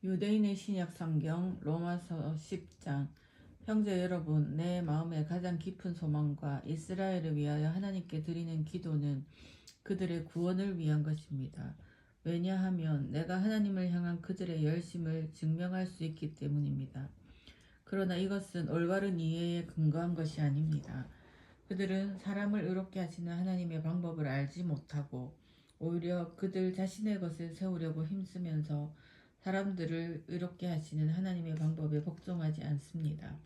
유대인의 신약 성경 로마서 10장. 형제 여러분, 내 마음의 가장 깊은 소망과 이스라엘을 위하여 하나님께 드리는 기도는 그들의 구원을 위한 것입니다. 왜냐하면 내가 하나님을 향한 그들의 열심을 증명할 수 있기 때문입니다. 그러나 이것은 올바른 이해에 근거한 것이 아닙니다. 그들은 사람을 의롭게 하시는 하나님의 방법을 알지 못하고 오히려 그들 자신의 것을 세우려고 힘쓰면서 사람들을 의롭게 하시는 하나님의 방법에 복종하지 않습니다.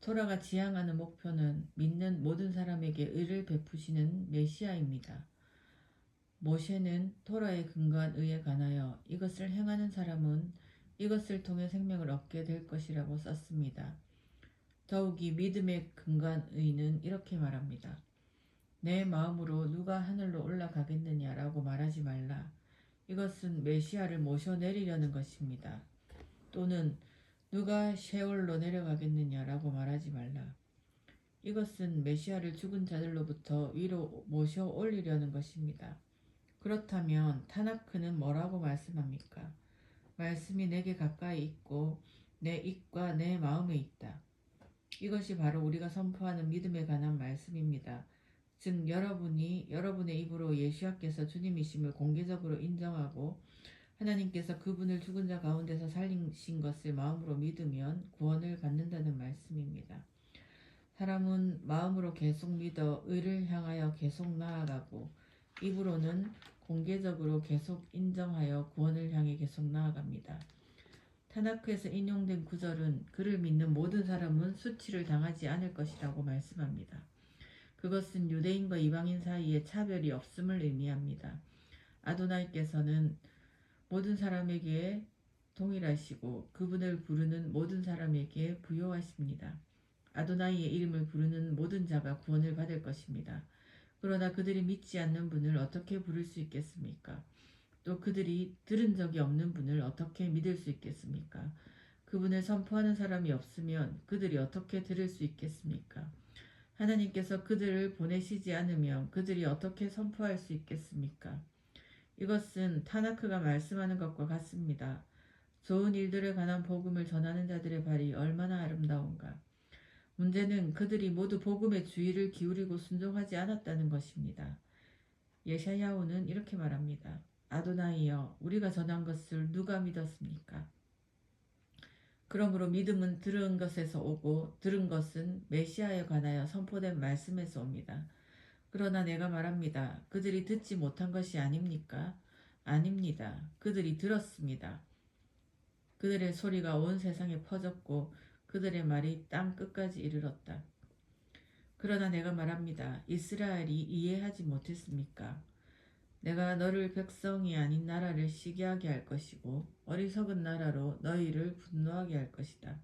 토라가 지향하는 목표는 믿는 모든 사람에게 의를 베푸시는 메시아입니다. 모세는 토라에 근거한 의에 관하여 이것을 행하는 사람은 이것을 통해 생명을 얻게 될 것이라고 썼습니다. 더욱이 믿음에 근거한 의는 이렇게 말합니다. 내 마음으로 누가 하늘로 올라가겠느냐라고 말하지 말라. 이것은 메시아를 모셔내리려는 것입니다. 또는 누가 셰올로 내려가겠느냐라고 말하지 말라. 이것은 메시아를 죽은 자들로부터 위로 모셔 올리려는 것입니다. 그렇다면 타나크는 뭐라고 말씀합니까? 말씀이 내게 가까이 있고 내 입과 내 마음에 있다. 이것이 바로 우리가 선포하는 믿음에 관한 말씀입니다. 즉 여러분이 여러분의 입으로 예수께서 주님이심을 공개적으로 인정하고 하나님께서 그분을 죽은 자 가운데서 살리신 것을 마음으로 믿으면 구원을 받는다는 말씀입니다. 사람은 마음으로 계속 믿어 의를 향하여 계속 나아가고 입으로는 공개적으로 계속 인정하여 구원을 향해 계속 나아갑니다. 타나크에서 인용된 구절은 그를 믿는 모든 사람은 수치를 당하지 않을 것이라고 말씀합니다. 그것은 유대인과 이방인 사이에 차별이 없음을 의미합니다. 아도나이께서는 모든 사람에게 동일하시고 그분을 부르는 모든 사람에게 부요하십니다. 아도나이의 이름을 부르는 모든 자가 구원을 받을 것입니다. 그러나 그들이 믿지 않는 분을 어떻게 부를 수 있겠습니까? 또 그들이 들은 적이 없는 분을 어떻게 믿을 수 있겠습니까? 그분을 선포하는 사람이 없으면 그들이 어떻게 들을 수 있겠습니까? 하나님께서 그들을 보내시지 않으면 그들이 어떻게 선포할 수 있겠습니까? 이것은 타나크가 말씀하는 것과 같습니다. 좋은 일들에 관한 복음을 전하는 자들의 발이 얼마나 아름다운가. 문제는 그들이 모두 복음의 주의를 기울이고 순종하지 않았다는 것입니다. 예샤야후는 이렇게 말합니다. 아도나이여, 우리가 전한 것을 누가 믿었습니까? 그러므로 믿음은 들은 것에서 오고 들은 것은 메시아에 관하여 선포된 말씀에서 옵니다. 그러나 내가 말합니다. 그들이 듣지 못한 것이 아닙니까? 아닙니다. 그들이 들었습니다. 그들의 소리가 온 세상에 퍼졌고 그들의 말이 땅 끝까지 이르렀다. 그러나 내가 말합니다. 이스라엘이 이해하지 못했습니까? 내가 너를 백성이 아닌 나라를 시기하게 할 것이고 어리석은 나라로 너희를 분노하게 할 것이다.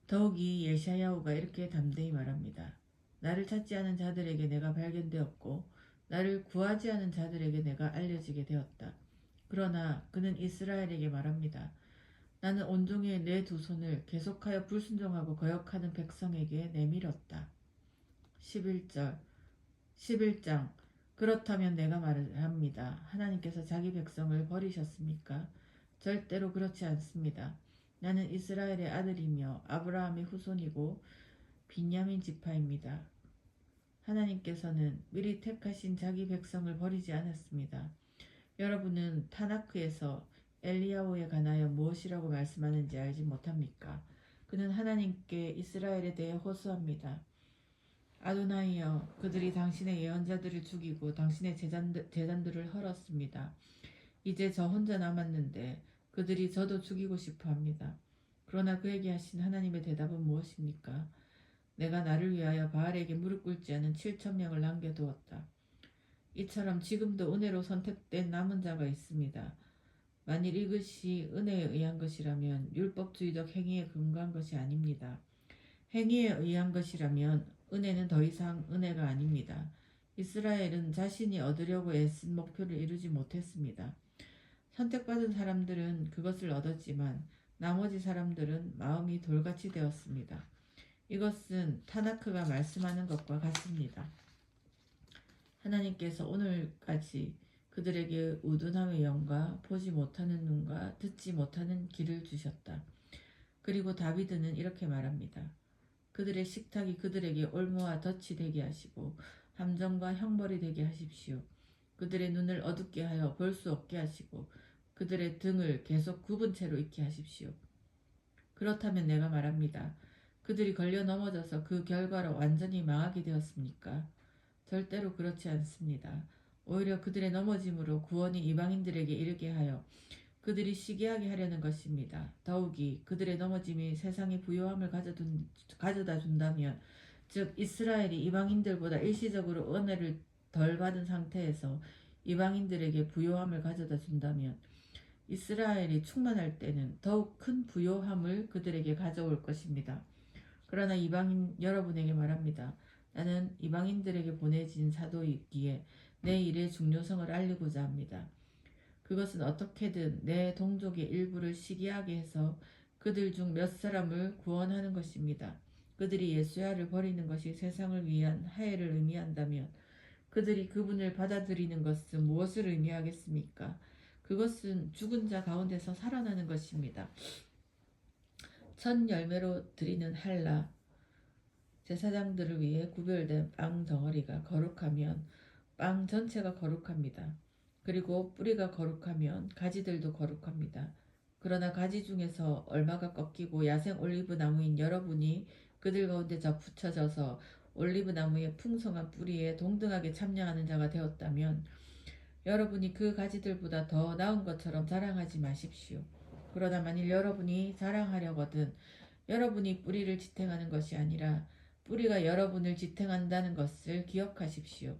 더욱이 예샤야후가 이렇게 담대히 말합니다. 나를 찾지 않은 자들에게 내가 발견되었고 나를 구하지 않은 자들에게 내가 알려지게 되었다. 그러나 그는 이스라엘에게 말합니다. 나는 온종일 내 두 손을 계속하여 불순종하고 거역하는 백성에게 내밀었다. 11장. 그렇다면 내가 말합니다. 하나님께서 자기 백성을 버리셨습니까? 절대로 그렇지 않습니다. 나는 이스라엘의 아들이며 아브라함의 후손이고 빈야민 지파입니다. 하나님께서는 미리 택하신 자기 백성을 버리지 않았습니다. 여러분은 타나크에서 엘리야후에 관하여 무엇이라고 말씀하는지 알지 못합니까? 그는 하나님께 이스라엘에 대해 호소합니다. 아도나이여, 그들이 당신의 예언자들을 죽이고 당신의 제단들을 헐었습니다. 이제 저 혼자 남았는데 그들이 저도 죽이고 싶어 합니다. 그러나 그에게 하신 하나님의 대답은 무엇입니까? 내가 나를 위하여 바알에게 무릎 꿇지 않은 7,000명을 남겨두었다. 이처럼 지금도 은혜로 선택된 남은 자가 있습니다. 만일 이것이 은혜에 의한 것이라면 율법주의적 행위에 근거한 것이 아닙니다. 행위에 의한 것이라면 은혜는 더 이상 은혜가 아닙니다. 이스라엘은 자신이 얻으려고 애쓴 목표를 이루지 못했습니다. 선택받은 사람들은 그것을 얻었지만 나머지 사람들은 마음이 돌같이 되었습니다. 이것은 타나크가 말씀하는 것과 같습니다. 하나님께서 오늘까지 그들에게 우둔함의 영과 보지 못하는 눈과 듣지 못하는 귀를 주셨다. 그리고 다비드는 이렇게 말합니다. 그들의 식탁이 그들에게 올무와 덫이 되게 하시고 함정과 형벌이 되게 하십시오. 그들의 눈을 어둡게 하여 볼 수 없게 하시고 그들의 등을 계속 굽은 채로 있게 하십시오. 그렇다면 내가 말합니다. 그들이 걸려 넘어져서 그 결과로 완전히 망하게 되었습니까? 절대로 그렇지 않습니다. 오히려 그들의 넘어짐으로 구원이 이방인들에게 이르게 하여 그들이 시기하게 하려는 것입니다. 더욱이 그들의 넘어짐이 세상에 부요함을 가져다 준다면, 즉 이스라엘이 이방인들보다 일시적으로 은혜를 덜 받은 상태에서 이방인들에게 부요함을 가져다 준다면 이스라엘이 충만할 때는 더욱 큰 부요함을 그들에게 가져올 것입니다. 그러나 이방인 여러분에게 말합니다. 나는 이방인들에게 보내진 사도이기에 내 일의 중요성을 알리고자 합니다. 그것은 어떻게든 내 동족의 일부를 시기하게 해서 그들 중 몇 사람을 구원하는 것입니다. 그들이 예수야를 버리는 것이 세상을 위한 하해를 의미한다면 그들이 그분을 받아들이는 것은 무엇을 의미하겠습니까? 그것은 죽은 자 가운데서 살아나는 것입니다. 첫 열매로 드리는 할라, 제사장들을 위해 구별된 빵 덩어리가 거룩하면 빵 전체가 거룩합니다. 그리고 뿌리가 거룩하면 가지들도 거룩합니다. 그러나 가지 중에서 얼마가 꺾이고 야생 올리브 나무인 여러분이 그들 가운데 접붙여져서 올리브 나무의 풍성한 뿌리에 동등하게 참여하는 자가 되었다면 여러분이 그 가지들보다 더 나은 것처럼 자랑하지 마십시오. 그러나 만일 여러분이 자랑하려거든 여러분이 뿌리를 지탱하는 것이 아니라 뿌리가 여러분을 지탱한다는 것을 기억하십시오.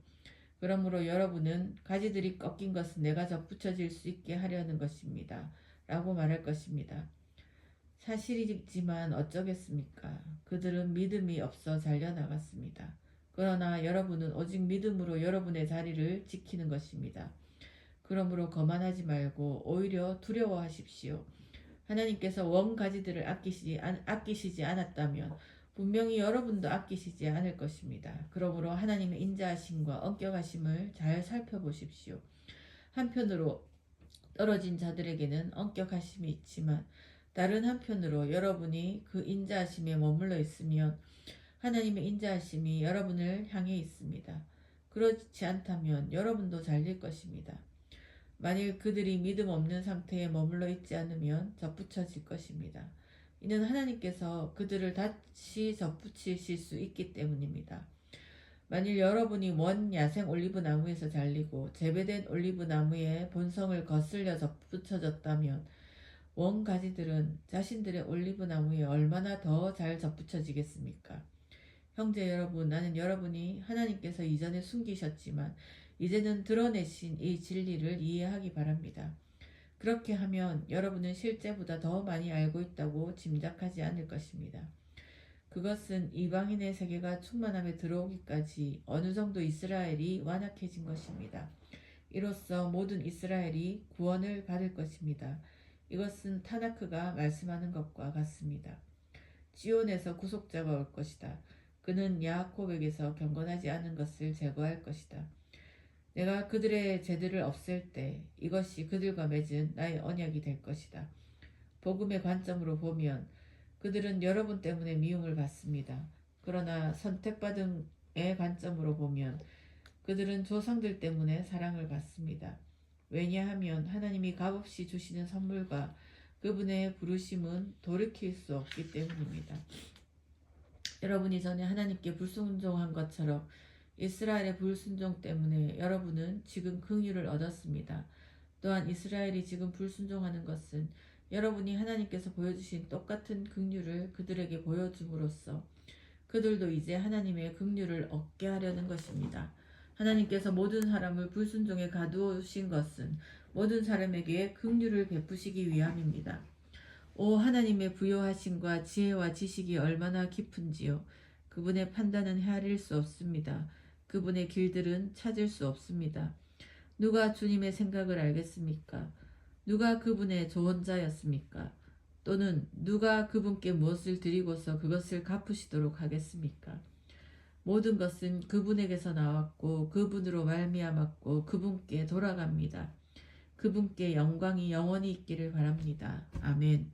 그러므로 여러분은 가지들이 꺾인 것은 내가 접붙여질 수 있게 하려는 것입니다. 라고 말할 것입니다. 사실이지만 어쩌겠습니까? 그들은 믿음이 없어 잘려나갔습니다. 그러나 여러분은 오직 믿음으로 여러분의 자리를 지키는 것입니다. 그러므로 거만하지 말고 오히려 두려워하십시오. 하나님께서 원 가지들을 아끼시지 않았다면 분명히 여러분도 아끼시지 않을 것입니다. 그러므로 하나님의 인자하심과 엄격하심을 잘 살펴보십시오. 한편으로 떨어진 자들에게는 엄격하심이 있지만 다른 한편으로 여러분이 그 인자하심에 머물러 있으면 하나님의 인자하심이 여러분을 향해 있습니다. 그렇지 않다면 여러분도 잘릴 것입니다. 만일 그들이 믿음 없는 상태에 머물러 있지 않으면 접붙여질 것입니다. 이는 하나님께서 그들을 다시 접붙이실 수 있기 때문입니다. 만일 여러분이 원 야생 올리브 나무에서 잘리고 재배된 올리브 나무의 본성을 거슬려 접붙여졌다면 원 가지들은 자신들의 올리브 나무에 얼마나 더 잘 접붙여지겠습니까? 형제 여러분, 나는 여러분이 하나님께서 이전에 숨기셨지만 이제는 드러내신 이 진리를 이해하기 바랍니다. 그렇게 하면 여러분은 실제보다 더 많이 알고 있다고 짐작하지 않을 것입니다. 그것은 이방인의 세계가 충만함에 들어오기까지 어느 정도 이스라엘이 완악해진 것입니다. 이로써 모든 이스라엘이 구원을 받을 것입니다. 이것은 타나크가 말씀하는 것과 같습니다. 지온에서 구속자가 올 것이다. 그는 야곱에게서 경건하지 않은 것을 제거할 것이다. 내가 그들의 죄들을 없앨 때 이것이 그들과 맺은 나의 언약이 될 것이다. 복음의 관점으로 보면 그들은 여러분 때문에 미움을 받습니다. 그러나 선택받음의 관점으로 보면 그들은 조상들 때문에 사랑을 받습니다. 왜냐하면 하나님이 값없이 주시는 선물과 그분의 부르심은 돌이킬 수 없기 때문입니다. 여러분이 전에 하나님께 불순종한 것처럼 이스라엘의 불순종 때문에 여러분은 지금 긍휼을 얻었습니다. 또한 이스라엘이 지금 불순종하는 것은 여러분이 하나님께서 보여주신 똑같은 긍휼을 그들에게 보여줌으로써 그들도 이제 하나님의 긍휼을 얻게 하려는 것입니다. 하나님께서 모든 사람을 불순종에 가두신 것은 모든 사람에게 긍휼을 베푸시기 위함입니다. 오 하나님의 부요하심과 지혜와 지식이 얼마나 깊은지요. 그분의 판단은 헤아릴 수 없습니다. 그분의 길들은 찾을 수 없습니다. 누가 주님의 생각을 알겠습니까? 누가 그분의 조언자였습니까? 또는 누가 그분께 무엇을 드리고서 그것을 갚으시도록 하겠습니까? 모든 것은 그분에게서 나왔고 그분으로 말미암았고 그분께 돌아갑니다. 그분께 영광이 영원히 있기를 바랍니다. 아멘.